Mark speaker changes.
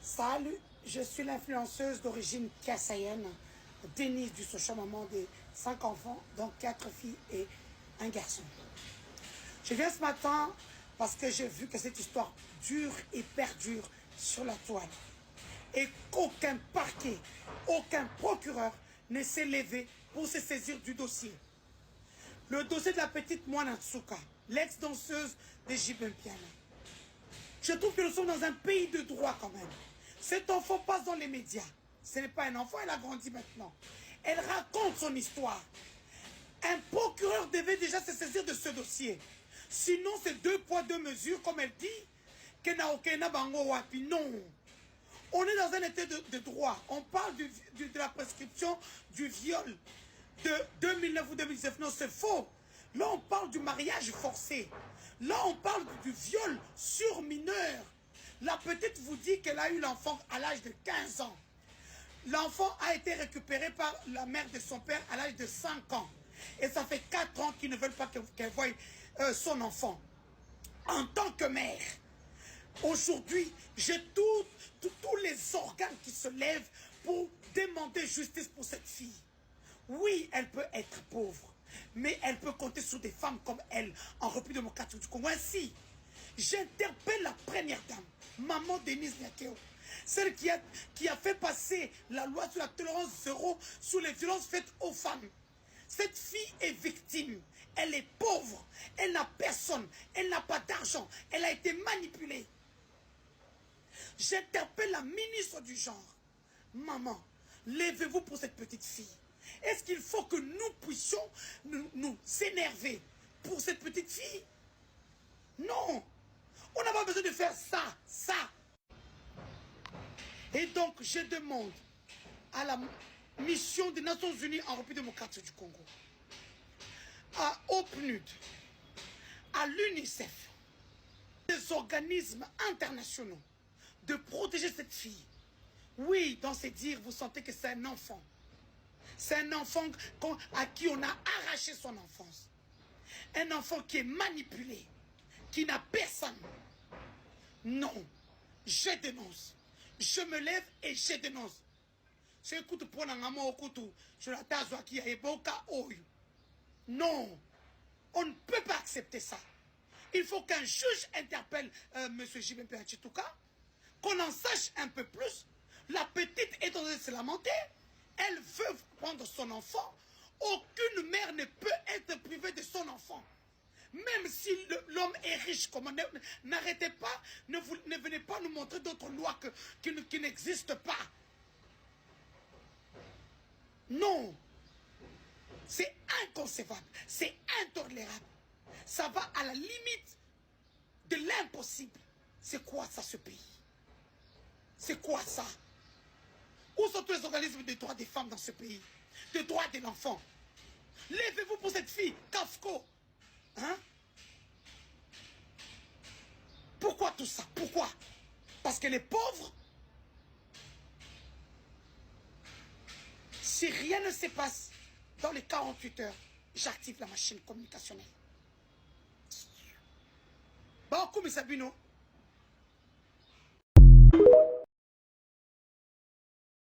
Speaker 1: Salut, je suis l'influenceuse d'origine kassaïenne, Denise du Socha, maman de 5 enfants, dont 4 filles et un garçon. Je viens ce matin parce que j'ai vu que cette histoire dure et perdure sur la toile. Et qu'aucun parquet, aucun procureur ne s'est levé pour se saisir du dossier. Le dossier de la petite Mwana Tsuka, l'ex-danseuse de Jibempiana. Je trouve que nous sommes dans un pays de droit quand même. Cet enfant passe dans les médias. Ce n'est pas un enfant, elle a grandi maintenant. Elle raconte son histoire. Un procureur devait déjà se saisir de ce dossier. Sinon, c'est 2 poids 2 mesures, comme elle dit, que n'a aucun bango wapi. Non. On est dans un état de droit. On parle de la prescription du viol de 2009 ou 2019. Non, c'est faux. Là, on parle du mariage forcé. Là, on parle du viol sur mineur. La petite vous dit qu'elle a eu l'enfant à l'âge de 15 ans. L'enfant a été récupéré par la mère de son père à l'âge de 5 ans. Et ça fait 4 ans qu'ils ne veulent pas qu'elle voie son enfant. En tant que mère, aujourd'hui, j'ai tous les organes qui se lèvent pour demander justice pour cette fille. Oui, elle peut être pauvre, mais elle peut compter sur des femmes comme elle en République démocratique du Congo. Ainsi, j'interpelle la première dame, maman Denise Nyakeo, celle qui a fait passer la loi sur la tolérance zéro sur les violences faites aux femmes. Cette fille est victime, elle est pauvre, elle n'a personne, elle n'a pas d'argent, elle a été manipulée. J'interpelle la ministre du genre. Maman, levez-vous pour cette petite fille. Est-ce qu'il faut que nous puissions nous énerver pour cette petite fille? Non. On n'a pas besoin de faire ça. Et donc, je demande à la mission des Nations Unies en République démocratique du Congo, au PNUD, à l'UNICEF, des organismes internationaux, de protéger cette fille. Oui, dans ces dires, vous sentez que c'est un enfant. C'est un enfant à qui on a arraché son enfance. Un enfant qui est manipulé, qui n'a personne. Non, je dénonce. Je me lève et je dénonce. Non, on ne peut pas accepter ça. Il faut qu'un juge interpelle M. Jibempiana Chituka, qu'on en sache un peu plus. La petite est en train de se lamenter. Elle veut prendre son enfant. Aucune mère ne peut être privée de son enfant. Même si l'homme est riche, n'arrêtez pas, ne venez pas nous montrer d'autres lois qui n'existent pas. Non. C'est inconcevable. C'est intolérable. Ça va à la limite de l'impossible. C'est quoi ça, ce pays? C'est quoi ça? Où sont tous les organismes des droits des femmes dans ce pays? Des droits de l'enfant? Levez-vous pour cette fille, Kafko. Hein? Pourquoi tout ça? Pourquoi? Parce qu'elle est pauvre? Si rien ne se passe dans les 48 heures, j'active la machine communicationnelle. Beaucoup, mais Sabino.